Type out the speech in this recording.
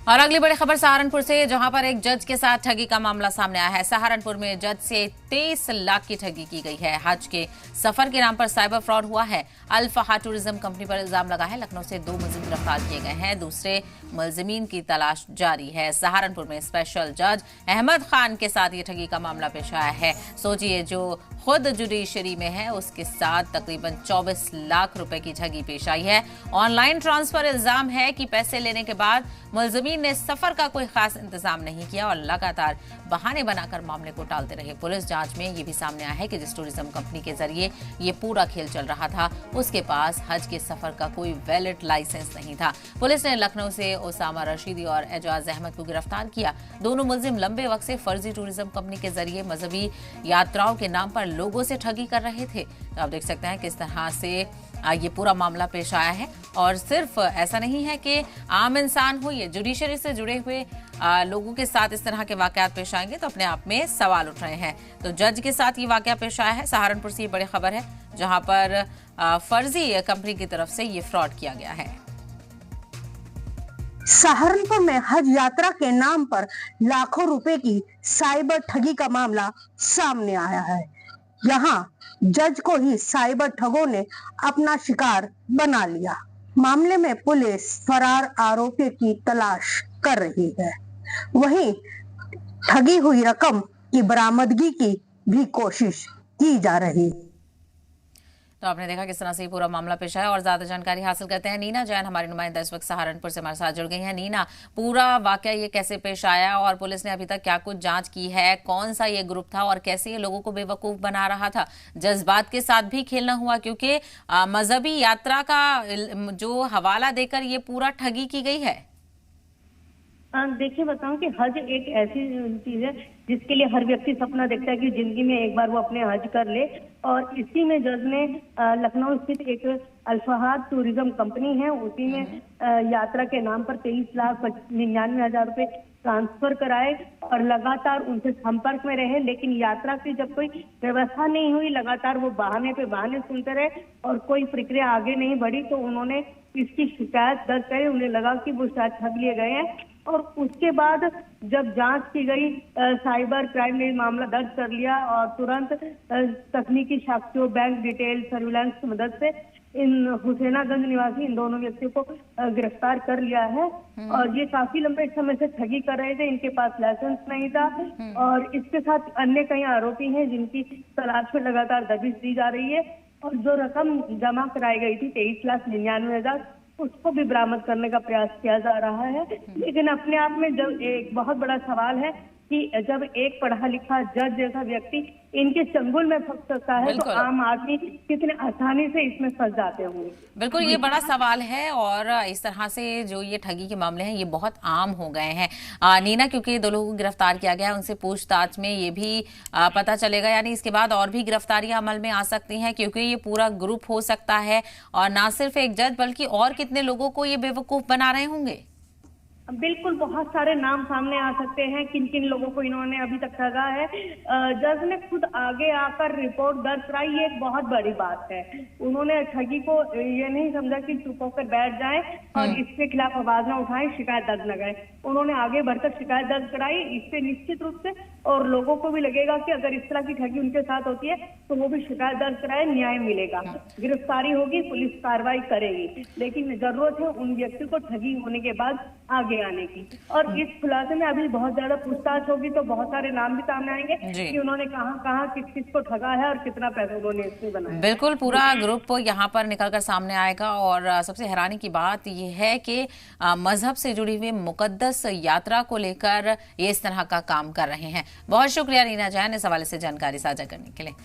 और अगली बड़ी खबर सहारनपुर से, जहां पर एक जज के साथ ठगी का मामला सामने आया है। सहारनपुर में जज से 23 लाख की ठगी की गई है। हज के सफर के नाम पर साइबर फ्रॉड हुआ है। अल फहाद टूरिज्म कंपनी पर इल्जाम लगा है। लखनऊ से 2 मुलजिम गिरफ्तार किए गए हैं। दूसरे मुलजिमीन की तलाश जारी है। सहारनपुर में स्पेशल जज अहमद खान के साथ ये ठगी का मामला पेश आया है। सोचिए, जो खुद जुडिशरी में है उसके साथ तकरीबन 24 लाख रुपए की ठगी पेश आई है। ऑनलाइन ट्रांसफर इल्जाम है कि पैसे लेने के बाद मुलजिमीन ने सफर का कोई खास इंतजाम नहीं किया और लगातार बहाने बनाकर मामले को टालते रहे। पुलिस जांच में यह भी सामने आया है कि जिस टूरिज्म कंपनी के जरिए ये पूरा खेल चल रहा था उसके पास हज के सफर का कोई वैलिड लाइसेंस नहीं था। पुलिस ने लखनऊ से उसामा रशीदी और एजाज अहमद को गिरफ्तार किया। दोनों मुलजिम लंबे वक्त से फर्जी टूरिज्म कंपनी के जरिए मजहबी यात्राओं के नाम पर लोगों से ठगी कर रहे थे। तो आप देख सकते हैं किस तरह से ये पूरा मामला पेश आया है। और सिर्फ ऐसा नहीं है कि आम इंसान हो, ये जुडिशरी से जुड़े हुए लोगों के साथ इस तरह के वाकयात पेश आएंगे तो अपने आप में सवाल उठ रहे हैं। तो जज के साथ ये वाकया पेश आया है। सहारनपुर से ये बड़ी खबर है, जहां पर फर्जी कंपनी की तरफ से ये फ्रॉड किया गया है। सहारनपुर में हज यात्रा के नाम पर लाखों रुपए की साइबर ठगी का मामला सामने आया है। यहाँ जज को ही साइबर ठगों ने अपना शिकार बना लिया। मामले में पुलिस फरार आरोपी की तलाश कर रही है। वहीं ठगी हुई रकम की बरामदगी की भी कोशिश की जा रही है। तो आपने देखा किस तरह से ये पूरा मामला पेश आया और ज्यादा जानकारी हासिल करते हैं। नीना जैन हमारी नुमाइंदा इस वक्त सहारनपुर से हमारे साथ जुड़ गई हैं। नीना, पूरा वाकया ये कैसे पेश आया और पुलिस ने अभी तक क्या कुछ जांच की है? कौन सा ये ग्रुप था और कैसे ये लोगों को बेवकूफ बना रहा था? जज्बात के साथ भी खेलना हुआ, क्योंकि मजहबी यात्रा का जो हवाला देकर ये पूरा ठगी की गई है। देखिए, बताऊं कि हज एक ऐसी चीज है जिसके लिए हर व्यक्ति सपना देखता है कि जिंदगी में एक बार वो अपने हज कर ले। और इसी में जज ने लखनऊ स्थित एक अल फहाद टूरिज्म कंपनी है, उसी में यात्रा के नाम पर 23,99,000 रुपए ट्रांसफर कराए और लगातार उनसे संपर्क में रहे। लेकिन यात्रा की जब कोई व्यवस्था नहीं हुई, लगातार वो बहाने पे बहाने सुनते रहे और कोई प्रक्रिया आगे नहीं बढ़ी, तो उन्होंने इसकी शिकायत दर्ज करी। उन्हें लगा कि वो शायद ठग लिए गए हैं और उसके बाद जब जांच की गई, साइबर क्राइम ने मामला दर्ज कर लिया और तुरंत तकनीकी साक्ष्यों, बैंक डिटेल, सर्विलांस की मदद से इन हुसैनागंज निवासी इन दोनों व्यक्तियों को गिरफ्तार कर लिया है। और ये काफी लंबे समय से ठगी कर रहे थे। इनके पास लाइसेंस नहीं था और इसके साथ अन्य कई आरोपी हैं जिनकी तलाश में लगातार दबिश दी जा रही है। और जो रकम जमा कराई गई थी 23,99,000, उसको भी बरामद करने का प्रयास किया जा रहा है। लेकिन अपने आप में जब एक बहुत बड़ा सवाल है कि जब एक पढ़ा लिखा जज जैसा व्यक्ति इनके चंगुल में फंस सकता है, तो आम आदमी कितने आसानी से इसमें फंस जाते होंगे। बिल्कुल, ये बड़ा सवाल है और इस तरह से जो ये ठगी के मामले हैं ये बहुत आम हो गए हैं। नीना, क्योंकि 2 लोगों को गिरफ्तार किया गया है, उनसे पूछताछ में ये भी पता चलेगा, यानी इसके बाद और भी गिरफ्तारियां अमल में आ सकती हैं, क्योंकि ये पूरा ग्रुप हो सकता है और ना सिर्फ एक जज बल्कि और कितने लोगों को ये बेवकूफ बना रहे होंगे। बिल्कुल, बहुत सारे नाम सामने आ सकते हैं किन किन लोगों को इन्होंने अभी तक ठगा है। जज ने खुद आगे आकर रिपोर्ट दर्ज कराई, ये एक बहुत बड़ी बात है। उन्होंने ठगी को ये नहीं समझा कि चुप होकर बैठ जाए और इसके खिलाफ आवाज न उठाएं, शिकायत दर्ज न करें। उन्होंने आगे बढ़कर शिकायत दर्ज कराई। इससे निश्चित रूप से और लोगों को भी लगेगा कि अगर इस तरह की ठगी उनके साथ होती है तो वो भी शिकायत दर्ज कराए, न्याय मिलेगा, गिरफ्तारी होगी, पुलिस कार्रवाई करेगी। लेकिन जरूरत है उन व्यक्ति को ठगी होने के बाद आगे आने की। और इस खुलासे में अभी बहुत ज्यादा पूछताछ होगी तो बहुत सारे नाम भी सामने आएंगे कि उन्होंने कहां किस किस को ठगा है और कितना पैसा उन्होंने इसमें बनाया। बिल्कुल, पूरा ग्रुप यहाँ पर निकलकर सामने आएगा। और सबसे हैरानी की बात यह है कि मजहब से जुड़ी हुई मुकद्दस यात्रा को लेकर ये इस तरह का काम कर रहे हैं। बहुत शुक्रिया नीना जैन इस हवाले से जानकारी साझा करने के लिए।